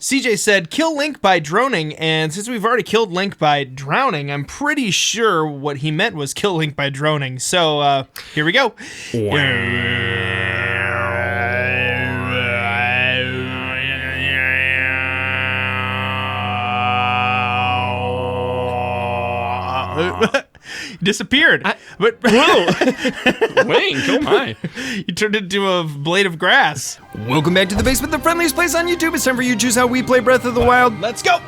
CJ said, kill Link by droning, and since we've already killed Link by drowning, I'm pretty sure what he meant was kill Link by droning. So, here we go. Disappeared. But Whoa! Wayne, oh my. You turned into a blade of grass. Welcome back to the basement, the friendliest place on YouTube. It's time for you to choose how we play Breath of the Wild. Let's go.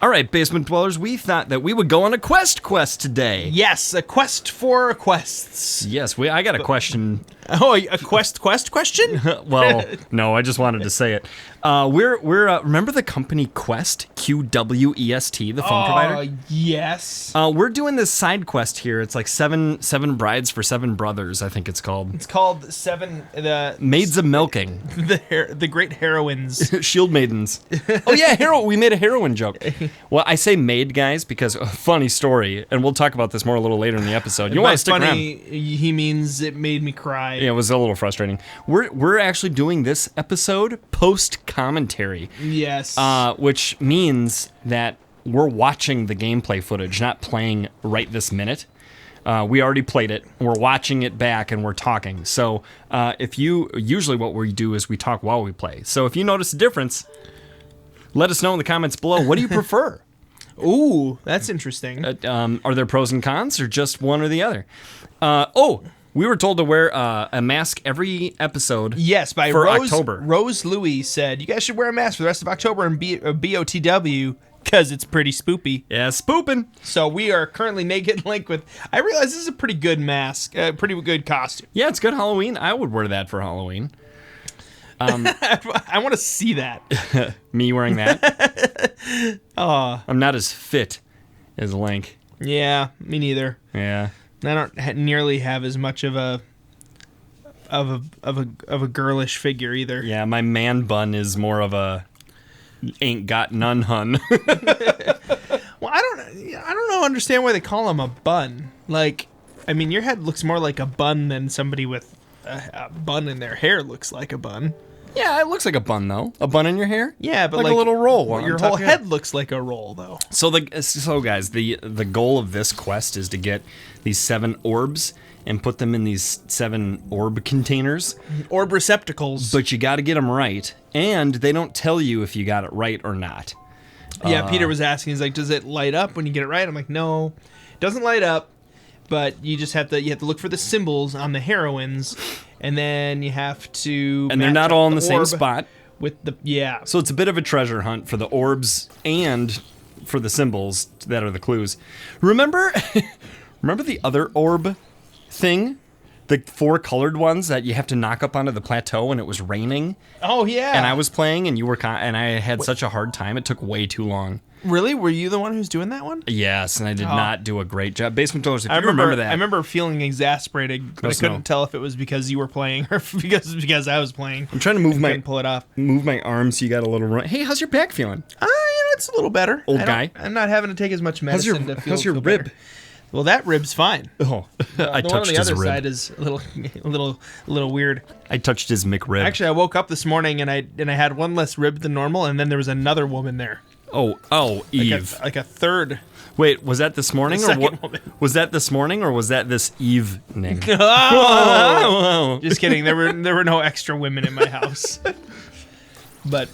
All right, basement dwellers, we thought that we would go on a quest today. Yes, a quest for quests. Yes, I got a question. Oh, a quest question? Well, no, I just wanted to say it. We're remember the company Quest, QWEST, the phone provider? Yes. We're doing this side quest here. It's like seven brides for 7 brothers, I think it's called. It's called the Maids of Milking. The Great Heroines. Shield Maidens. Oh yeah, we made a heroine joke. Well, I say maid, guys, because funny story, and we'll talk about this more a little later in the episode. You want to stick funny, around. He means it made me cry. Yeah, it was a little frustrating. We're actually doing this episode post commentary. Yes. Which means that we're watching the gameplay footage, not playing right this minute. We already played it. We're watching it back and we're talking. So usually what we do is we talk while we play. So if you notice a difference, let us know in the comments below. What do you prefer? Ooh, that's interesting. Are there pros and cons or just one or the other? We were told to wear a mask every episode. Yes, by for Rose, October. Rose Louie said, you guys should wear a mask for the rest of October and BOTW because it's pretty spoopy. Yeah, spooping. So we are currently naked Link with... I realize this is a pretty good mask, pretty good costume. Yeah, it's good Halloween. I would wear that for Halloween. I want to see that. Me wearing that? I'm not as fit as Link. Yeah, me neither. Yeah. I don't nearly have as much of a girlish figure either. Yeah, my man bun is more of a ain't got none hun. Well, I don't understand why they call him a bun. Like, I mean, your head looks more like a bun than somebody with a bun in their hair looks like a bun. Yeah, it looks like a bun though. A bun in your hair? Yeah, but like a little roll. Your whole head looks like a roll though. So guys, the goal of this quest is to get these 7 orbs and put them in these 7 orb containers. Orb receptacles. But you got to get them right, and they don't tell you if you got it right or not. Yeah, Peter was asking, he's like, does it light up when you get it right? I'm like, no, it doesn't light up, but you just have to look for the symbols on the heroines, and then you have to... And they're not all in the same spot. With the... Yeah. So it's a bit of a treasure hunt for the orbs and for the symbols that are the clues. Remember the other orb thing? The 4 colored ones that you have to knock up onto the plateau and it was raining? Oh, yeah. And I was playing and you were and I had such a hard time. It took way too long. Really? Were you the one who's doing that one? Yes, and I did not do a great job. Basement Dwellers, if you remember that. I remember feeling exasperated, but I couldn't tell if it was because you were playing or because I was playing. I'm trying to couldn't pull it off. Move my arm so you got a little run. Hey, how's your back feeling? It's a little better. Old guy. I'm not having to take as much medicine to feel How's your feel rib? better. Well, that rib's fine. Oh, I the one on touched the his other rib. side is a little weird. I touched his McRib. Actually, I woke up this morning and I had one less rib than normal, and then there was another woman there. Oh, Eve. Like a third. Wait, was that this morning or what? Woman. Was that this morning or was that this evening? Just kidding. There were no extra women in my house. But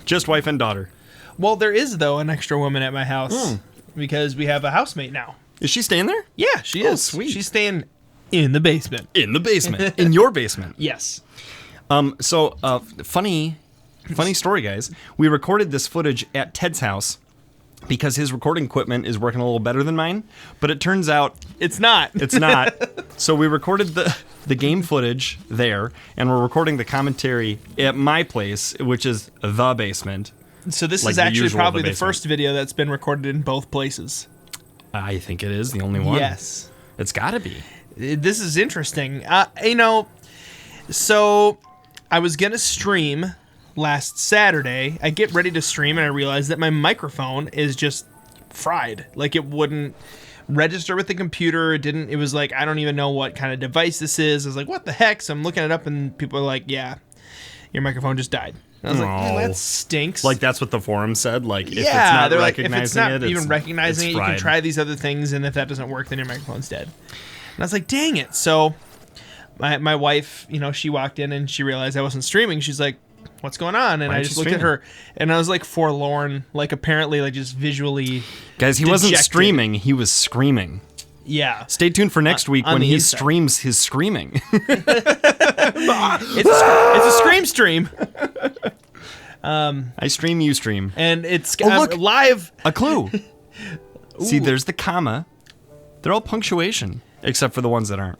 just wife and daughter. Well, there is though an extra woman at my house because we have a housemate now. Is she staying there? Yeah, she is. Sweet. She's staying in the basement. In the basement. In your basement. Yes. Funny story, guys. We recorded this footage at Ted's house because his recording equipment is working a little better than mine, but it turns out it's not. It's not. So we recorded the game footage there, and we're recording the commentary at my place, which is the basement. So this is actually probably the first video that's been recorded in both places. I think it is the only one. Yes. It's got to be. This is interesting. So I was going to stream last Saturday. I get ready to stream and I realized that my microphone is just fried. Like it wouldn't register with the computer. It was like, I don't even know what kind of device this is. I was like, what the heck? So I'm looking it up and people are like, yeah, your microphone just died. And I was like, No. that stinks. Like that's what the forum said. Like if it's yeah, not they're like, recognizing if it's not it, even recognizing it, you can fried. try these other things, and if that doesn't work, then your microphone's dead. And I was like, dang it. So my wife, she walked in and she realized I wasn't streaming. She's like, what's going on? And Why I aren't just you looked at streaming? her, and I was like forlorn, like apparently like just visually. Guys, he wasn't dejected. streaming. He was screaming. Yeah. Stay tuned for next week on when the he inside. streams his screaming. It's a scream stream. I stream, you stream. And it's look. live. A clue. See, there's the comma. They're all punctuation, except for the ones that aren't.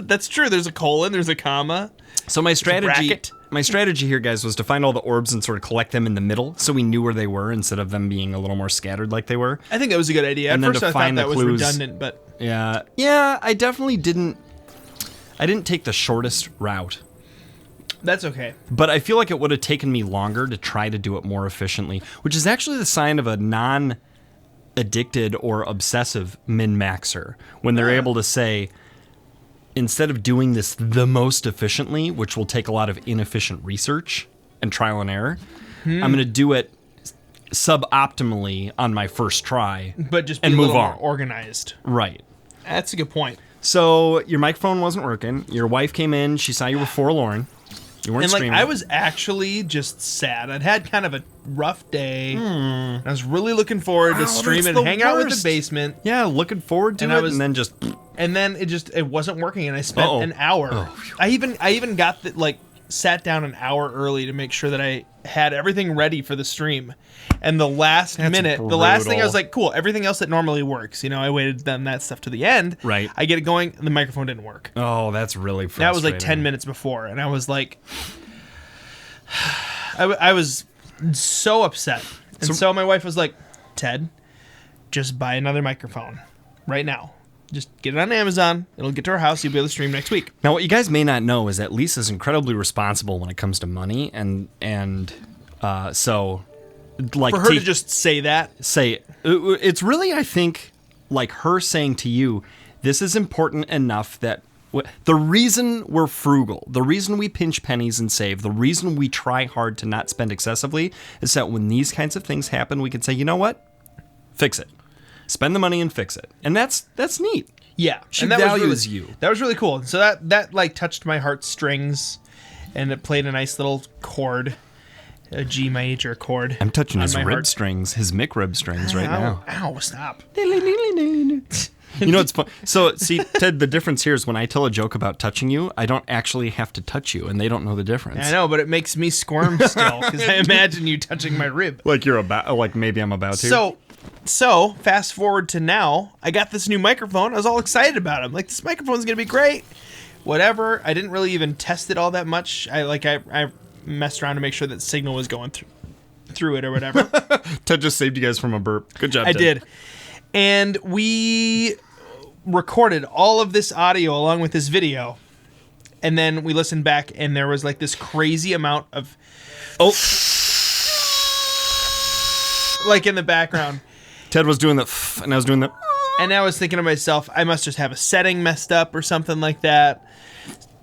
That's true. There's a colon, there's a comma. So my strategy, bracket. my strategy here, guys, was to find all the orbs and sort of collect them in the middle, so we knew where they were instead of them being a little more scattered like they were. I think that was a good idea. And At then first to I thought find the that was clues. redundant, but Yeah, I definitely didn't. I didn't take the shortest route. that's okay. But I feel like it would have taken me longer to try to do it more efficiently, which is actually the sign of a non-addicted or obsessive min-maxer, when they're able to say, instead of doing this the most efficiently, which will take a lot of inefficient research and trial and error, I'm going to do it suboptimally on my first try. But just be And a move little on. more organized. Right. That's a good point. So your microphone wasn't working. Your wife came in. She saw you were forlorn. You weren't And like streaming. I was actually just sad. I'd had kind of a rough day. I was really looking forward to Wow, stream that's and the hang out with worst. the basement. Yeah, looking forward to And it, I was- and then just And then it wasn't working, and I spent Uh-oh. an hour. Oh. I even got sat down an hour early to make sure that I had everything ready for the stream. And the last minute, the last thing I was brutal. like, cool, everything else that normally works. I waited then that stuff to the end. Right. I get it going, and the microphone didn't work. oh, that's really frustrating. That was like 10 minutes before, and I was like, I was so upset. And so my wife was like, Ted, just buy another microphone right now. Just get it on Amazon. It'll get to our house. You'll be able to stream next week. Now, what you guys may not know is that Lisa's incredibly responsible when it comes to money, and so like For her to just say that, say it's really, I think, like her saying to you, this is important enough that the reason we're frugal, the reason we pinch pennies and save, the reason we try hard to not spend excessively is that when these kinds of things happen, we can say, you know what? Fix it. Spend the money and fix it. And that's neat. yeah. She and that was values really, you. That was really cool. So that like touched my heartstrings, and it played a nice little chord, a G major chord. I'm touching on his my rib heart. strings, his McRib strings right Ow, now. Ow, stop. You know what's fun? So, see, Ted, the difference here is when I tell a joke about touching you, I don't actually have to touch you, and they don't know the difference. I know, but it makes me squirm still, because I imagine you touching my rib. Like you're about, like maybe I'm about to. So fast forward to now, I got this new microphone. I was all excited about it. I'm like, this microphone's gonna be great. Whatever. I didn't really even test it all that much. I messed around to make sure that signal was going through it or whatever. Ted just saved you guys from a burp. Good job, I Ted. did. And we recorded all of this audio along with this video. And then we listened back, and there was like this crazy amount of like in the background. Ted was doing the and I was doing the. And I was thinking to myself, I must just have a setting messed up or something like that.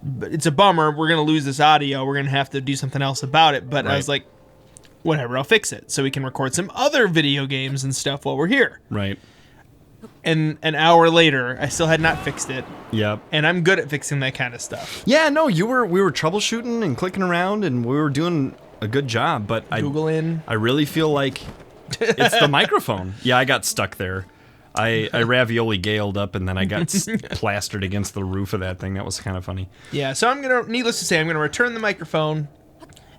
But it's a bummer. We're going to lose this audio. We're going to have to do something else about it. But I was like, whatever, I'll fix it. So we can record some other video games and stuff while we're here. Right. And an hour later, I still had not fixed it. Yep. And I'm good at fixing that kind of stuff. Yeah, no, we were troubleshooting and clicking around, and we were doing a good job. But Google in. I really feel like it's the microphone. Yeah, I got stuck there. I ravioli galed up, and then I got plastered against the roof of that thing. That was kind of funny. Yeah, so needless to say, I'm going to return the microphone.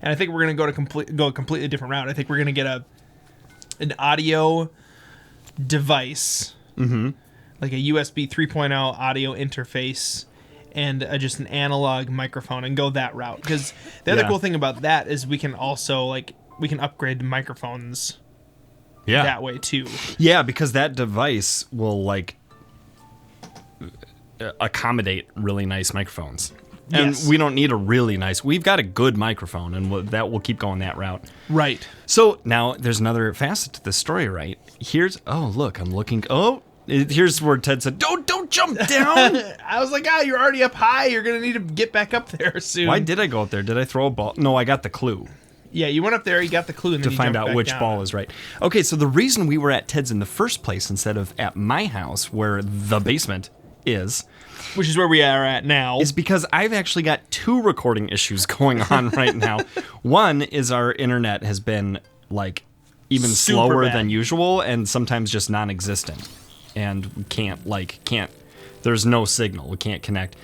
And I think we're going to go a completely different route. I think we're going to get an audio device. Mm-hmm. Like a USB 3.0 audio interface and just an analog microphone and go that route. Because the other cool thing about that is we can also we can upgrade the microphones that way too. Yeah, because that device will accommodate really nice microphones. And Yes. we don't need a really nice. We've got a good microphone, and we'll keep going that route. Right. So now there's another facet to this story, right? Here's look, I'm looking. Here's where Ted said, "Don't don't jump down. I was like, you're already up high. You're going to need to get back up there soon. Why did I go up there? Did I throw a ball? No, I got the clue. Yeah, you went up there, you got the clue, and then To find out which down. ball is right. Okay, so the reason we were at Ted's in the first place instead of at my house, where the basement is, which is where we are at now, is because I've actually got 2 recording issues going on right now. One is our internet has been like even Super slower bad. than usual and sometimes just non-existent. And we can't, there's no signal. We can't connect.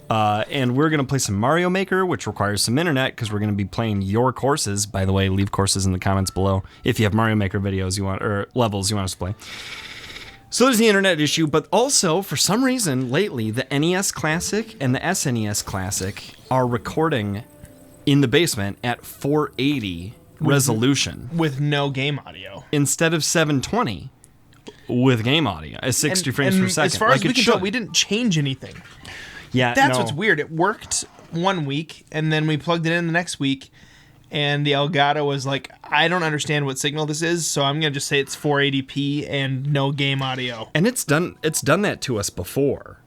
And we're going to play some Mario Maker, which requires some internet because we're going to be playing your courses. By the way, leave courses in the comments below if you have Mario Maker videos you want or levels you want us to play. So there's the internet issue, but also for some reason lately, the NES Classic and the SNES Classic are recording in the basement at 480 resolution with no game audio instead of 720 with game audio at 60 frames per second. As far as we can tell, we didn't change anything. Yeah, That's what's weird. It worked one week, and then we plugged it in the next week, and the Elgato was like, I don't understand what signal this is, so I'm going to just say it's 480p and no game audio. And it's done that to us before.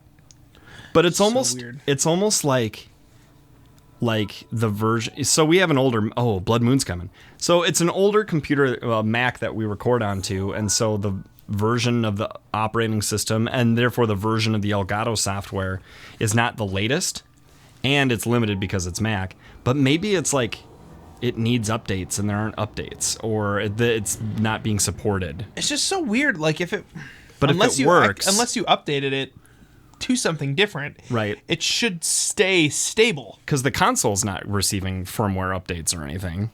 But it's almost weird. It's almost like the version. So we have an older Blood Moon's coming. So it's an older computer Mac that we record onto, and so the version of the operating system and therefore the version of the Elgato software is not the latest, and it's limited because it's Mac. But maybe it's like it needs updates and there aren't updates, or it's not being supported. It's just so weird. Like if it works, unless you updated it to something different, right, it should stay stable because the console's not receiving firmware updates or anything.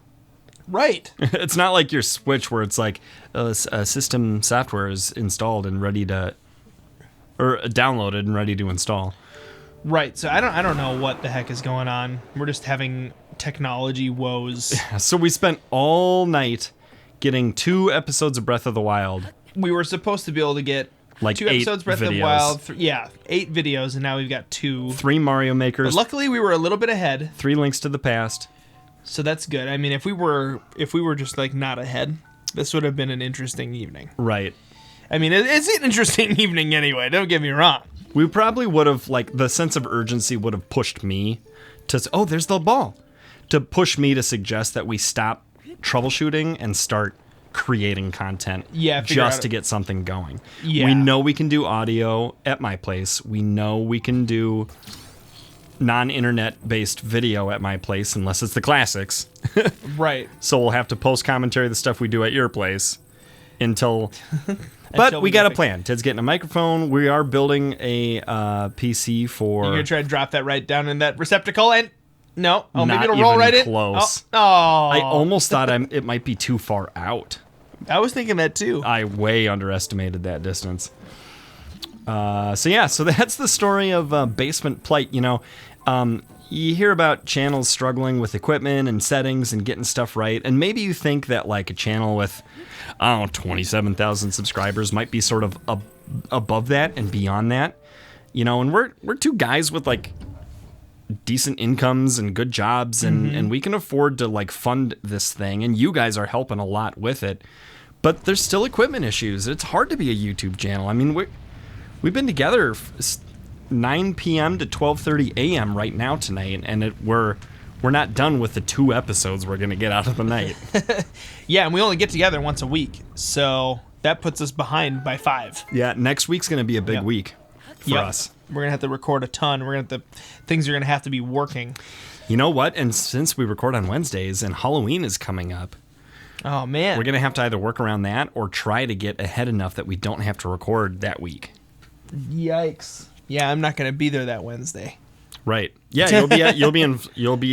Right. It's not like your Switch where it's like a system software is installed and ready to, or downloaded and ready to install. Right. So I don't know what the heck is going on. We're just having technology woes. So we spent all night getting 2 episodes of Breath of the Wild. We were supposed to be able to get like 2 episodes Breath of the Wild. 8 videos, and now we've got 2. 3 Mario Makers. But luckily, we were a little bit ahead. 3 Links to the Past. So that's good. I mean, if we were just like not ahead, this would have been an interesting evening. Right. I mean, it's an interesting evening anyway. Don't get me wrong. We probably would have, like, the sense of urgency would have pushed me to, there's the ball, to push me to suggest that we stop troubleshooting and start creating content just to get something going. Yeah. We know we can do audio at my place. We know we can do non-internet based video at my place unless it's the classics. Right. So we'll have to post commentary the stuff we do at your place until but we got a plan. Ted's getting a microphone. We are building a PC for... You're going to try to drop that right down in that receptacle and... No. Oh, maybe Not it'll roll even right close. in. Oh. I almost thought it might be too far out. I was thinking that too. I way underestimated that distance. So that's the story of basement plight. You know, you hear about channels struggling with equipment and settings and getting stuff right, and maybe you think that like a channel with, 27,000 subscribers might be sort of above that and beyond that. You know, and we're 2 guys with like decent incomes and good jobs, and we can afford to like fund this thing, and you guys are helping a lot with it. But there's still equipment issues. It's hard to be a YouTube channel. I mean, we've been together 9 p.m. to 12:30 a.m. right now tonight, and we're not done with the 2 episodes we're gonna get out of the night. Yeah, and we only get together once a week, so that puts us behind by 5. Yeah, next week's gonna be a big week for us. We're gonna have to record a ton. Things are gonna have to be working. You know what? And since we record on Wednesdays and Halloween is coming up, oh man, we're gonna have to either work around that or try to get ahead enough that we don't have to record that week. Yikes! Yeah, I'm not gonna be there that Wednesday. Right? Yeah, you'll be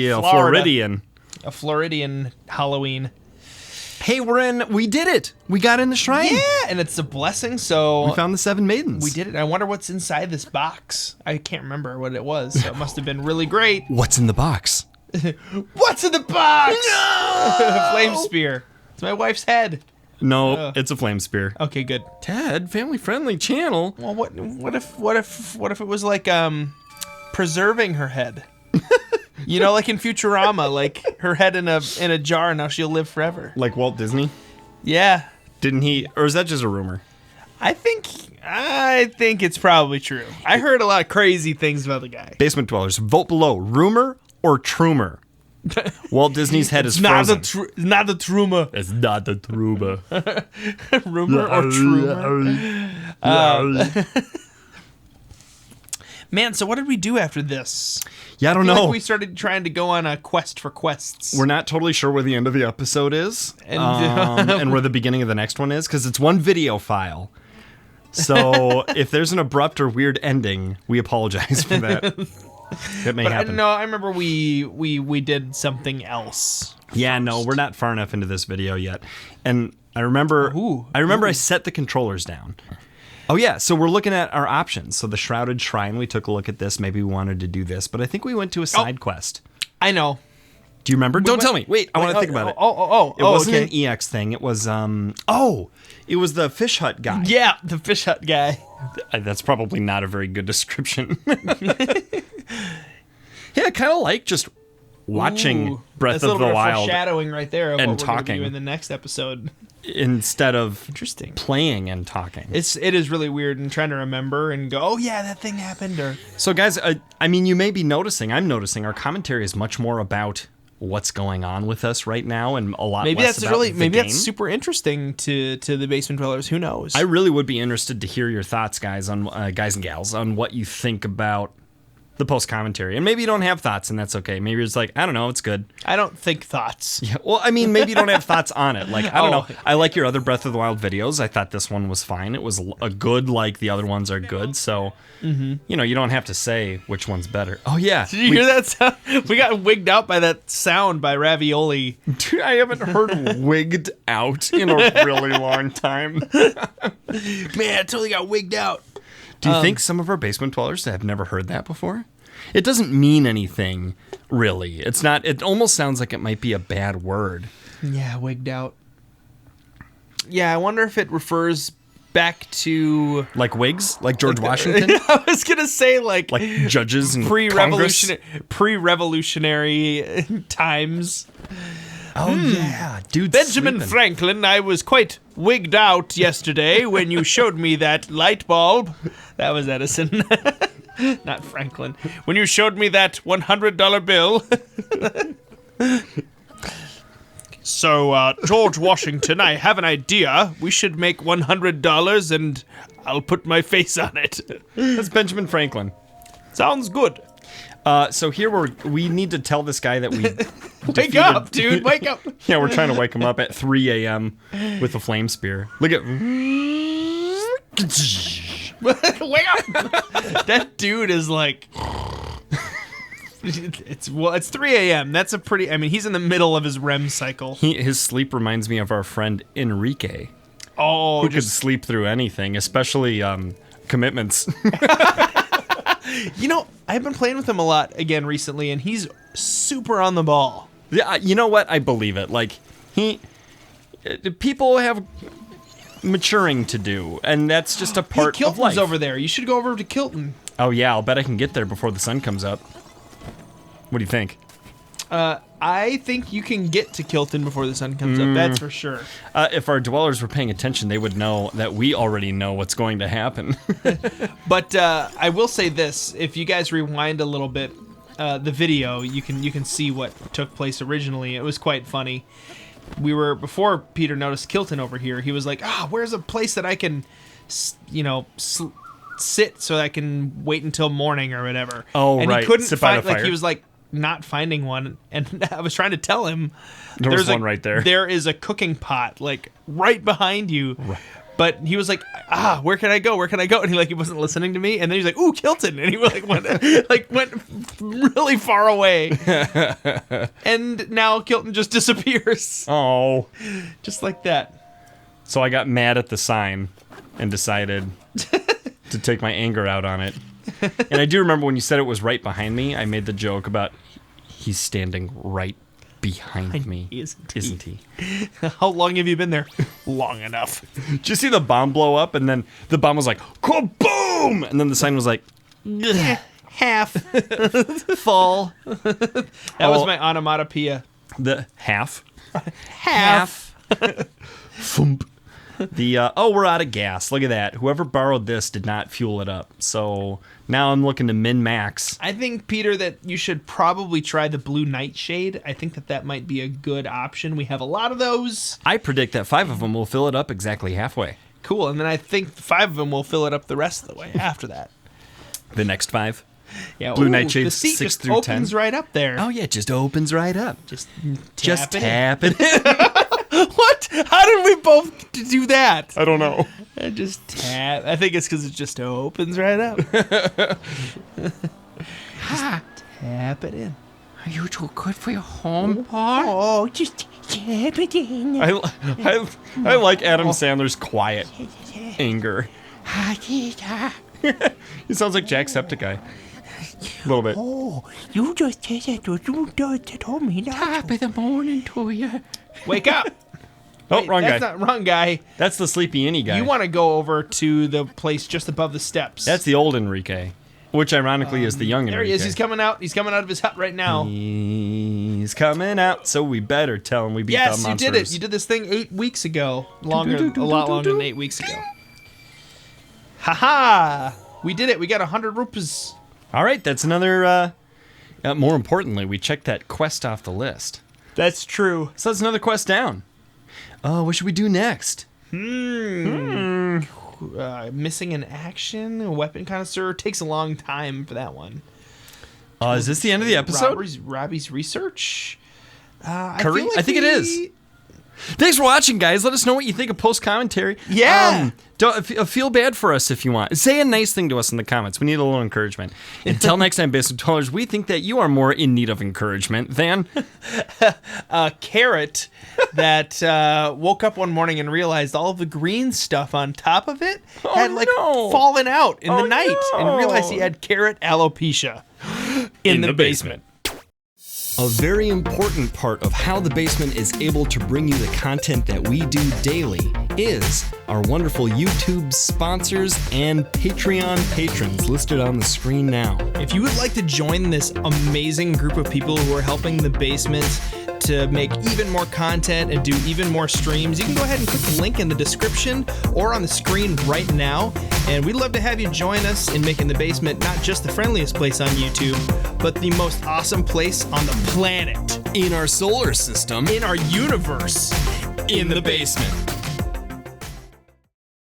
a Floridian. A Floridian Halloween. Hey, we did it. We got in the shrine. Yeah, and it's a blessing. So we found the 7 maidens. We did it. I wonder what's inside this box. I can't remember what it was. So it must have been really great. What's in the box? What's in the box? No! Flame spear. It's my wife's head. No, it's a flame spear. Okay, good. Ted, family friendly channel. Well, what if it was like preserving her head? You know, like in Futurama, like her head in a jar, and now she'll live forever. Like Walt Disney? Yeah. Didn't he? Or is that just a rumor? I think it's probably true. I heard a lot of crazy things about the guy. Basement dwellers, vote below. Rumor or trumer? Walt Disney's head is frozen. Not the truma. It's not the trumer. Rumor or trumer? Man, so what did we do after this? Yeah, I don't I feel know. like we started trying to go on a quest for quests. We're not totally sure where the end of the episode is, and where the beginning of the next one is, because it's one video file. So if there's an abrupt or weird ending, we apologize for that. It may happen. No, I remember we did something else. Yeah, no, we're not far enough into this video yet. And I remember I set the controllers down. Oh yeah, so we're looking at our options. So the Shrouded Shrine, we took a look at this. Maybe we wanted to do this, but I think we went to a side quest. I know. Do you remember? Don't tell me. Wait, I want to think about it. It wasn't an EX thing. It was it was the Fish Hut guy. Yeah, the Fish Hut guy. That's probably not a very good description. Yeah, I kind of like just watching Breath of the Wild, foreshadowing right there of and what we're gonna talking do in the next episode instead of interesting playing and talking. It is really weird and trying to remember and go, oh yeah, that thing happened. Or so, guys, I mean, you may be noticing. I'm noticing our commentary is much more about what's going on with us right now, and a lot less about the game. That's super interesting to the Basement Dwellers. Who knows? I really would be interested to hear your thoughts, guys, on guys and gals, on what you think about the post commentary. And maybe you don't have thoughts, and that's okay. Maybe it's like, I don't know, it's good. I don't think thoughts. Yeah, well, I mean, maybe you don't have thoughts on it. Like, I don't know. I like your other Breath of the Wild videos. I thought this one was fine. It was a good, like the other ones are good. So, you know, you don't have to say which one's better. Oh, yeah. Did you hear that sound? We got wigged out by that sound by Ravioli. Dude, I haven't heard wigged out in a really long time. Man, I totally got wigged out. Do you think some of our basement dwellers have never heard that before? It doesn't mean anything, really. It's not. It almost sounds like it might be a bad word. Yeah, wigged out. Yeah, I wonder if it refers back to like wigs, like George Washington. I was gonna say like judges and pre-revolutionary times. Oh yeah, dude. Benjamin Franklin, I was quite wigged out yesterday when you showed me that light bulb. That was Edison, not Franklin. When you showed me that $100 bill. So, George Washington, I have an idea. We should make $100 and I'll put my face on it. That's Benjamin Franklin. Sounds good. So here we need to tell this guy that we wake up, dude, wake up. Yeah, we're trying to wake him up at 3 a.m. with a flame spear. Look at wake up. That dude is like it's 3 a.m. That's a pretty, I mean, he's in the middle of his REM cycle. His sleep reminds me of our friend Enrique. Oh, who could sleep through anything, especially commitments. You know, I've been playing with him a lot again recently, and he's super on the ball. Yeah, you know what? I believe it. Like, people have maturing to do, and that's just a part of life. Kilton's over there. You should go over to Kilton. Oh, yeah, I'll bet I can get there before the sun comes up. What do you think? I think you can get to Kilton before the sun comes up. That's for sure. If our dwellers were paying attention, they would know that we already know what's going to happen. But I will say this: if you guys rewind a little bit, the video, you can see what took place originally. It was quite funny. We were, before Peter noticed Kilton over here, he was like, where's a place that I can, sit so I can wait until morning or whatever. Oh, and right. he couldn't Sit by find, the fire. like, he was like not finding one, and I was trying to tell him there's one right there. There is a cooking pot like right behind you. Right. But he was like, where can I go? Where can I go? And he wasn't listening to me. And then he's like, ooh, Kilton. And he went really far away. And now Kilton just disappears. Oh. Just like that. So I got mad at the sign and decided to take my anger out on it. And I do remember when you said it was right behind me, I made the joke about he's standing right behind me. Isn't he? How long have you been there? Long enough. Did you see the bomb blow up? And then the bomb was like, kaboom! And then the sign was like, half. Full. That was my onomatopoeia. The half. Half. Thump. Oh, we're out of gas. Look at that. Whoever borrowed this did not fuel it up. So now I'm looking to min-max. I think, Peter, that you should probably try the blue nightshade. I think that might be a good option. We have a lot of those. I predict that 5 of them will fill it up exactly halfway. Cool. And then I think 5 of them will fill it up the rest of the way after that. The next 5? Yeah, Blue Nightshade the seat 6 just through 10. opens right up there. Oh, yeah, it just opens right up. Just Tap it. What? How did we both do that? I don't know. Just tap. I think it's because it just opens right up. Tap it in. Are you too good for your home part? Oh, just tap it in. I like Adam Sandler's quiet anger. He sounds like Jacksepticeye. A little bit. Oh, you just said that you just told me that. Top of the morning to you. Wake up. Oh, Wait, wrong guy. That's not wrong guy. That's the Sleepy Innie guy. You want to go over to the place just above the steps. That's the old Enrique, which ironically is the young There Enrique. he is. He's coming out. He's coming out of his hut right now. He's coming out, so we better tell him we beat the Yes, monsters. you did it. You did this thing 8 weeks ago. A lot longer than 8 weeks ago. Haha! We did it. We got 100 rupees. All right, that's another. More importantly, we checked that quest off the list. That's true. So that's another quest down. Oh, what should we do next? Missing in action, a weapon connoisseur. Takes a long time for that one. Is this the end of the episode? Robbie's research. Curry? I think it is. Thanks for watching, guys. Let us know what you think of post commentary. Yeah. Don't feel bad for us if you want. Say a nice thing to us in the comments. We need a little encouragement. Until next time, Basement Dwellers, we think that you are more in need of encouragement than a carrot that woke up one morning and realized all of the green stuff on top of it had fallen out in the night and realized he had carrot alopecia in the basement. A very important part of how the basement is able to bring you the content that we do daily is our wonderful YouTube sponsors and Patreon patrons listed on the screen now. If you would like to join this amazing group of people who are helping the basement to make even more content and do even more streams, you can go ahead and click the link in the description or on the screen right now. And we'd love to have you join us in making the basement not just the friendliest place on YouTube, but the most awesome place on the planet. In our solar system. In our universe. In the basement.